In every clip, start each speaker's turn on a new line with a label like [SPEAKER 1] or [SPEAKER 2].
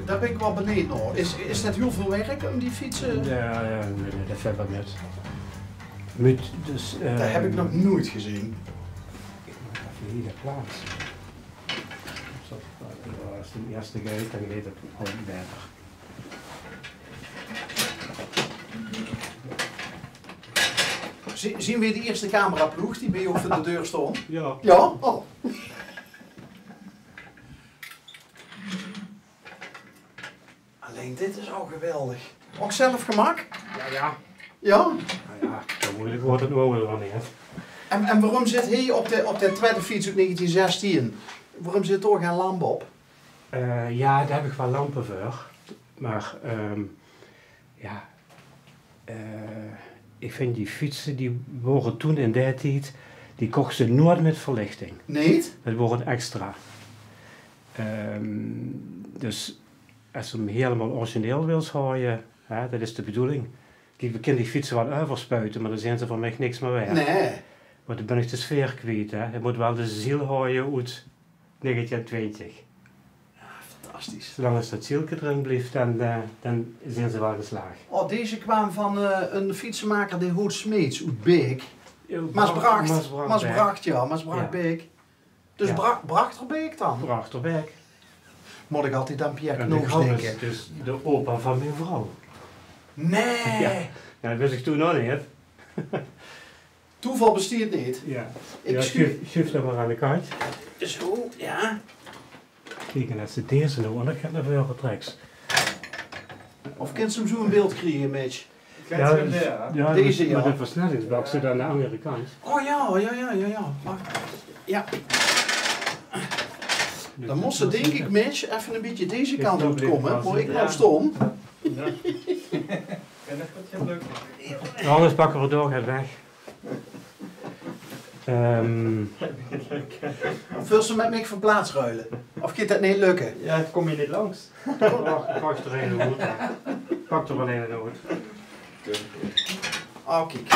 [SPEAKER 1] Daar ben ik wel benieuwd naar. Is dat heel veel werk om die fietsen?
[SPEAKER 2] Ja, nee, dat valt wel met. Dus,
[SPEAKER 1] Dat heb ik nog nooit gezien.
[SPEAKER 2] Ik moet even hier de plaats. Als de eerste gaat, dan weet het al beter.
[SPEAKER 1] Zien we de eerste cameraploeg die bij je over de deur stond?
[SPEAKER 2] Ja.
[SPEAKER 1] Ja? Oh. Alleen dit is al geweldig. Ook zelf gemak?
[SPEAKER 2] Ja.
[SPEAKER 1] Ja?
[SPEAKER 2] Nou ja, zo moeilijk wordt het nog wel niet.
[SPEAKER 1] En waarom zit hij op de tweede fiets uit 1916? Waarom zit er geen lamp op?
[SPEAKER 2] Ja, daar heb ik wel lampen voor. Maar ja, ik vind die fietsen, die worden toen in die tijd, die kochten ze nooit met verlichting.
[SPEAKER 1] Nee?
[SPEAKER 2] Het wordt extra. Dus als je hem helemaal origineel wil houden, dat is de bedoeling. Kijk, we kunnen die fietsen wel overspuiten, maar dan zijn ze voor mij niks meer waard.
[SPEAKER 1] Nee.
[SPEAKER 2] Maar dan ben ik de sfeer kwijt. Hè. Je moet wel de ziel houden uit 1920.
[SPEAKER 1] Fantastisch.
[SPEAKER 2] Zolang als dat zielke erin blijft, dan zijn ze wel geslaagd.
[SPEAKER 1] Oh, deze kwam van een fietsenmaker die heet Smeets uit Beek. Maasbracht, ja. Maasbracht Beek. Dus
[SPEAKER 2] ja.
[SPEAKER 1] Brachterbeek dan?
[SPEAKER 2] Brachterbeek.
[SPEAKER 1] Moet ik altijd aan Pierre
[SPEAKER 2] En de
[SPEAKER 1] Knoos
[SPEAKER 2] Gauw
[SPEAKER 1] denken.
[SPEAKER 2] is dus de opa van mijn vrouw.
[SPEAKER 1] Nee!
[SPEAKER 2] Ja, dat wist ik toen nog niet.
[SPEAKER 1] Toeval bestaat niet.
[SPEAKER 2] Ja.
[SPEAKER 1] Excuus.
[SPEAKER 2] Schuif dat maar aan de kant.
[SPEAKER 1] Zo, ja.
[SPEAKER 2] Kijk, en als ze deze nou, en dan gaat er veel treks.
[SPEAKER 1] Of kunt ze hem zo een beeld krijgen, Mitch?
[SPEAKER 2] Ja,
[SPEAKER 1] deze, ja.
[SPEAKER 2] Met een versnellingsbak zit aan de andere kant.
[SPEAKER 1] Oh ja. Maar, ja. Dan moest ze denk ik, Mitch, even een beetje deze kant op komen. Maar ik nou stom.
[SPEAKER 3] Ja. En dat gaat geen leuk.
[SPEAKER 2] Anders pakken we door, gaat weg.
[SPEAKER 1] Of wil ze met me van plaats ruilen? Of gaat dat niet lukken?
[SPEAKER 3] Ja, kom je niet langs.
[SPEAKER 2] Pak er een uit. Pak er wel een uit.
[SPEAKER 1] Oh, kijk.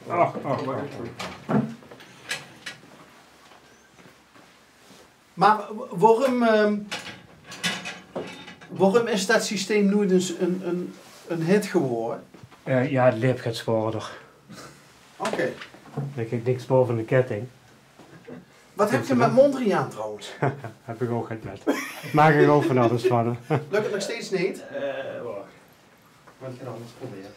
[SPEAKER 2] Ach.
[SPEAKER 1] Maar waarom is dat systeem nu dus een hit geworden?
[SPEAKER 2] Ja, het leep gaat zwaarder.
[SPEAKER 1] Oké.
[SPEAKER 2] Ik heb niks boven de ketting.
[SPEAKER 1] Wat heb je met Mondriaan trouwens?
[SPEAKER 2] Heb ik ook het met. Maak ik ook van alles van.
[SPEAKER 1] Lukt het nog steeds niet?
[SPEAKER 3] Wacht. Wat ik anders proberen.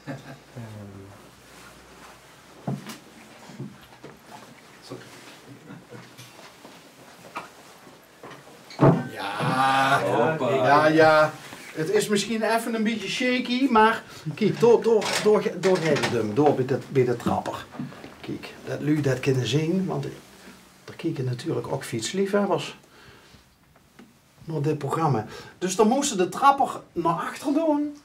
[SPEAKER 3] Ja. Het is misschien even een beetje shaky, maar kijk, door bij de trapper. Kijk, dat jullie dat kunnen zien, want er kijken natuurlijk ook fietsliefhebbers naar dit programma. Dus dan moesten de trapper naar achter doen.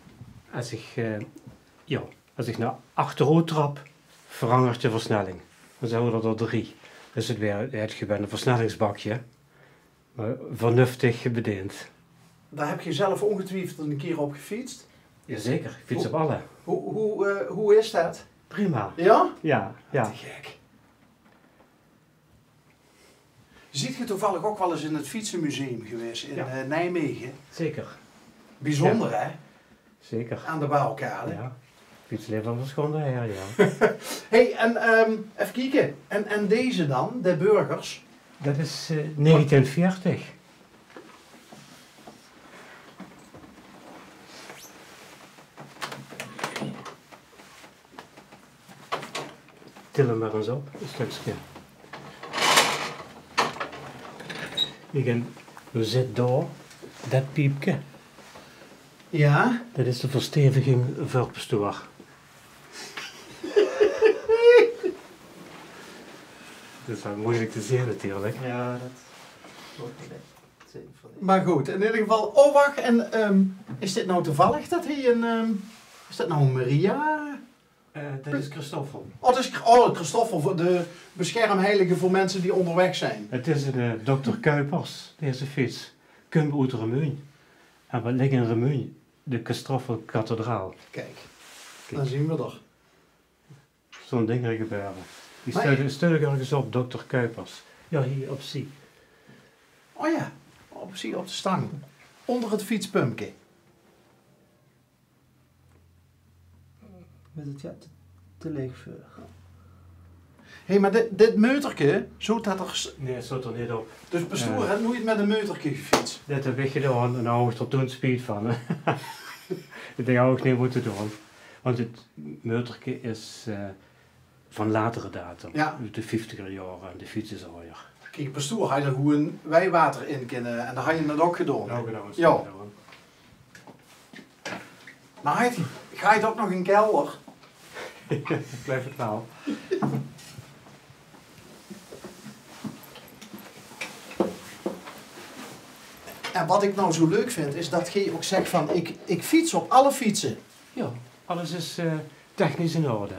[SPEAKER 2] Als ik naar achteruit trap, verandert de versnelling. Dan zijn we er 3. Dus het weer het gewende versnellingsbakje. Maar vernuftig bediend.
[SPEAKER 1] Daar heb je zelf ongetwijfeld een keer op gefietst.
[SPEAKER 2] Jazeker, ik fiets op alle.
[SPEAKER 1] Hoe is dat?
[SPEAKER 2] Prima.
[SPEAKER 1] Ja?
[SPEAKER 2] Ja.
[SPEAKER 1] Te gek. Ziet je toevallig ook wel eens in het Fietsenmuseum geweest in Nijmegen?
[SPEAKER 2] Zeker.
[SPEAKER 1] Bijzonder hè?
[SPEAKER 2] Zeker.
[SPEAKER 1] Aan de Bouwkade.
[SPEAKER 2] Ja. Fietsleven was gewoon daher, ja.
[SPEAKER 1] Hey, en even kijken. En deze dan, de burgers?
[SPEAKER 2] Dat is 1940. Til hem maar eens op, een stukje. We zitten daar, dat piepje.
[SPEAKER 1] Ja?
[SPEAKER 2] Dat is de versteviging voor het bestuur. Dat is wel moeilijk te zien natuurlijk.
[SPEAKER 3] Ja, dat wordt niet.
[SPEAKER 1] Maar goed, in ieder geval, oh wacht, en is dit nou toevallig dat hij een, is dat nou een Maria?
[SPEAKER 2] Dat is Christoffel.
[SPEAKER 1] Oh, dat is Christoffel, de beschermheilige voor mensen die onderweg zijn.
[SPEAKER 2] Het is een dokter Kuipers, deze fiets. Kom uit Remuin. En wat ligt in Remuin? De Christoffel kathedraal.
[SPEAKER 1] Kijk, dan zien we er.
[SPEAKER 2] Zo'n ding er gebeuren. Die steun ergens op, dokter Kuipers. Ja, hier op zie.
[SPEAKER 1] Oh ja, op de stang.
[SPEAKER 3] onder het fietspumpje.
[SPEAKER 4] Met het te leeg voor.
[SPEAKER 3] Hé, maar dit meuterke, zo dat er...
[SPEAKER 2] Nee, het zit er niet op.
[SPEAKER 3] Dus bestuur het nooit met een meuterke gefietst.
[SPEAKER 2] Dit heb ik gedaan en nou heb ik er toen speed van. Hè. Ik denk ook niet moeten doen. Want het motorke is van latere datum.
[SPEAKER 3] Ja.
[SPEAKER 2] De 50er jaren en de fiets is alweer.
[SPEAKER 3] Kijk, bestuur had je er gewoon wijwater in kunnen en dan had je het ook gedaan.
[SPEAKER 2] Nou, gedaan.
[SPEAKER 3] Ja. Maar ga je dat nog in kelder?
[SPEAKER 2] Blijf het wel.
[SPEAKER 3] En wat ik nou zo leuk vind, is dat je ook zegt van, ik fiets op alle fietsen.
[SPEAKER 2] Ja, alles is technisch in orde.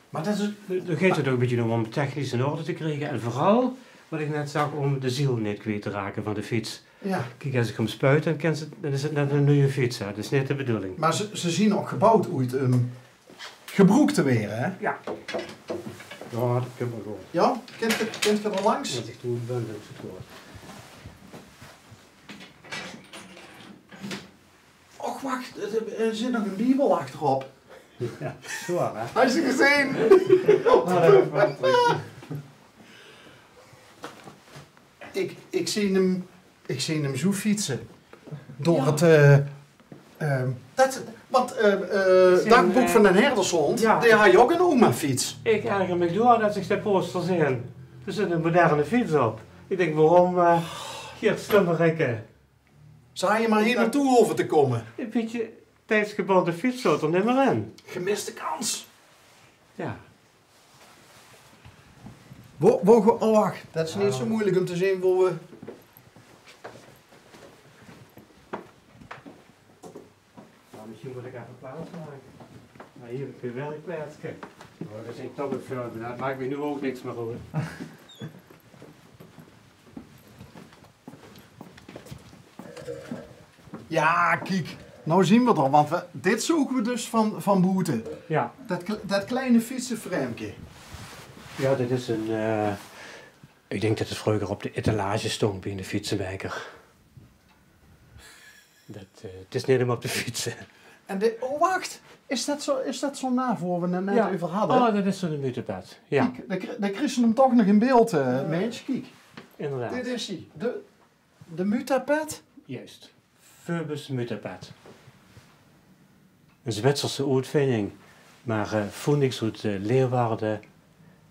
[SPEAKER 3] Maar dat is...
[SPEAKER 2] Dan gaat het ook een beetje om technisch in orde te krijgen. En vooral, wat ik net zag, om de ziel niet kwijt te raken van de fiets.
[SPEAKER 3] Ja.
[SPEAKER 2] Kijk, als ik hem spuit, dan is het net een nieuwe fiets. Hè. Dat is niet de bedoeling.
[SPEAKER 3] Maar ze zien ook gebouwd ooit gebroekt te weer, hè?
[SPEAKER 2] Ja. Ja, dat kan maar gewoon.
[SPEAKER 3] Ja? Kent je er langs?
[SPEAKER 2] Dat is toen een bundel hoor.
[SPEAKER 3] Och, wacht, er zit nog een bibel achterop.
[SPEAKER 2] Ja, zwaar hè.
[SPEAKER 3] Heb je gezien? Ik zie hem zo fietsen. Door
[SPEAKER 2] Ja.
[SPEAKER 3] het... dagboek van een herdershond,
[SPEAKER 2] Ja.
[SPEAKER 3] die had je ook een oma-fiets.
[SPEAKER 2] Ik erger me door dat ik de poster zie. Er zit een moderne fiets op. Ik denk, waarom Geert Slimmerekke?
[SPEAKER 3] Zou je maar hier naartoe hoeven te komen?
[SPEAKER 2] Een beetje tijdsgebonden fiets zat er niet meer in.
[SPEAKER 3] Gemiste kans.
[SPEAKER 2] Ja.
[SPEAKER 3] Oh, wacht. Dat is niet zo moeilijk om te zien voor we...
[SPEAKER 2] Nou, misschien moet ik even plaats maken. Maar hier heb ik weer werkplaats. Kijk. Oh, dat is een toch een veel, maar dat maakt me nu ook niks meer over.
[SPEAKER 3] Ja, kijk. Nou zien we het al, want dit zoeken we dus van Boete.
[SPEAKER 2] Ja.
[SPEAKER 3] Dat kleine fietsenframe.
[SPEAKER 2] Ja, dit is een... ik denk dat het vroeger op de etalage stond in de fietsenwijker. Het is niet helemaal op de fietsen.
[SPEAKER 3] En oh, wacht. Is dat zo na voor we het net over hadden?
[SPEAKER 2] Oh, dat is zo'n mutenpad. Ja,
[SPEAKER 3] Kijk, daar kreeg ze hem toch nog in beeld, mens. Kijk,
[SPEAKER 2] inderdaad.
[SPEAKER 3] dit is hij. De mutapad.
[SPEAKER 2] Juist. Phoebus mutenpad. Een Zwitserse uitvinding. Maar Phoenix uit Leeuwarden,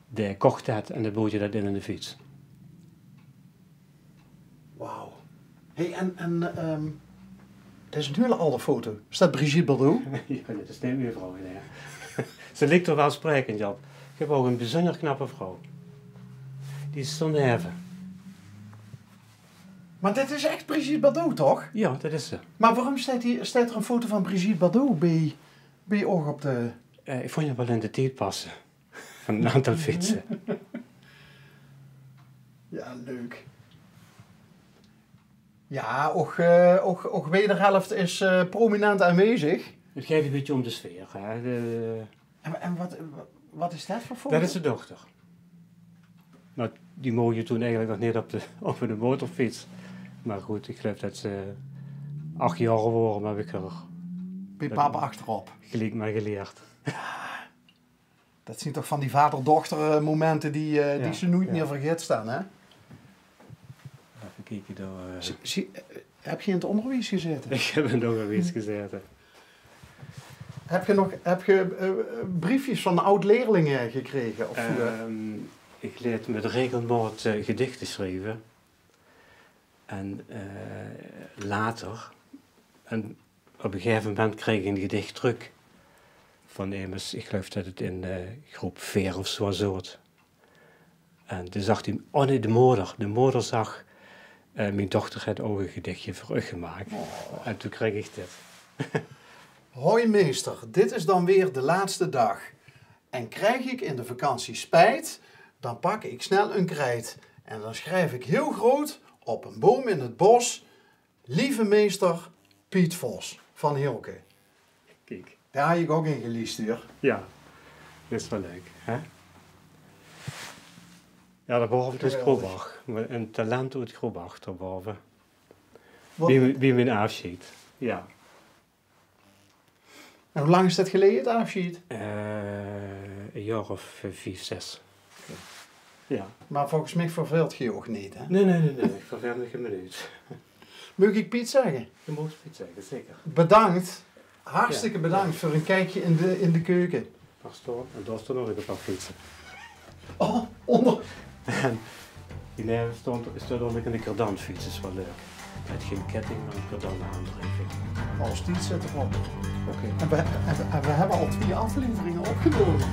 [SPEAKER 2] de kocht dat en de bootje dat in de fiets.
[SPEAKER 3] Wauw. Hé, dat is een hele oude foto. Is dat Brigitte Bardot?
[SPEAKER 2] Ja, dat is niet meer vrouw. Nee. Ze lijkt er wel sprekend op. Ik heb ook een bijzonder knappe vrouw. Die is zo neven.
[SPEAKER 3] Maar dit is echt Brigitte Bardot, toch?
[SPEAKER 2] Ja, dat is ze.
[SPEAKER 3] Maar waarom staat er een foto van Brigitte Bardot bij oog op de...
[SPEAKER 2] Ik vond je wel in de tijd passen. Van een aantal fietsen.
[SPEAKER 3] Ja, leuk. Ja, ook wederhelft is prominent aanwezig.
[SPEAKER 2] Het gaat een beetje om de sfeer. Hè.
[SPEAKER 3] En wat is dat voor foto?
[SPEAKER 2] Dat is de dochter. Nou, die mocht je toen eigenlijk nog niet op de motorfiets. Maar goed, ik geloof dat ze 8 jaar geworden, maar heb ik er
[SPEAKER 3] Bij papa achterop.
[SPEAKER 2] gelijk maar geleerd.
[SPEAKER 3] Dat zijn toch van die vader-dochter momenten die ze nooit meer vergeten staan, hè?
[SPEAKER 2] Even kijken door.
[SPEAKER 3] Heb je in het onderwijs gezeten?
[SPEAKER 2] Ik heb er nog een iets gezeten.
[SPEAKER 3] Heb je briefjes van oud-leerlingen gekregen? Of,
[SPEAKER 2] Ik leerde met regelmaat gedichten schrijven. En later, en op een gegeven moment kreeg ik een gedicht terug. Van immers, ik geloof dat het in groep 4 of zo was. En toen zag hij, oh nee, de moeder zag, mijn dochter had ook een gedichtje voor u gemaakt. Oh. En toen kreeg ik dit.
[SPEAKER 3] Hoi meester, dit is dan weer de laatste dag. En krijg ik in de vakantie spijt, dan pak ik snel een krijt. En dan schrijf ik heel groot op een boom in het bos, lieve meester Piet Vos van Hilke.
[SPEAKER 2] Kijk.
[SPEAKER 3] Daar had ik ook in geleased, hoor.
[SPEAKER 2] Ja, dat is wel leuk, hè? Ja, daarboven is Grobach. Een talent uit Grobach daarboven. Wie mijn afscheid. Ja.
[SPEAKER 1] En hoe lang is dat geleden, het afscheid?
[SPEAKER 2] Een jaar of 5, 6.
[SPEAKER 1] Oké.
[SPEAKER 2] Ja.
[SPEAKER 1] Maar volgens mij verveelt je je ook niet, hè?
[SPEAKER 2] Nee. Ik vervel me geen minuut.
[SPEAKER 1] Mag ik Piet zeggen?
[SPEAKER 2] Je mag het zeggen, zeker.
[SPEAKER 1] Bedankt. Hartstikke bedankt voor een kijkje in de keuken.
[SPEAKER 2] Daar staan. En daar staan nog een paar fietsen.
[SPEAKER 1] Oh, onder.
[SPEAKER 2] En die staat ook in de kardanfiets, is wel leuk. Met geen ketting, maar een kardan-aandrijving.
[SPEAKER 1] Als die zit erop. Oké. En we hebben al 2 afleveringen opgenomen.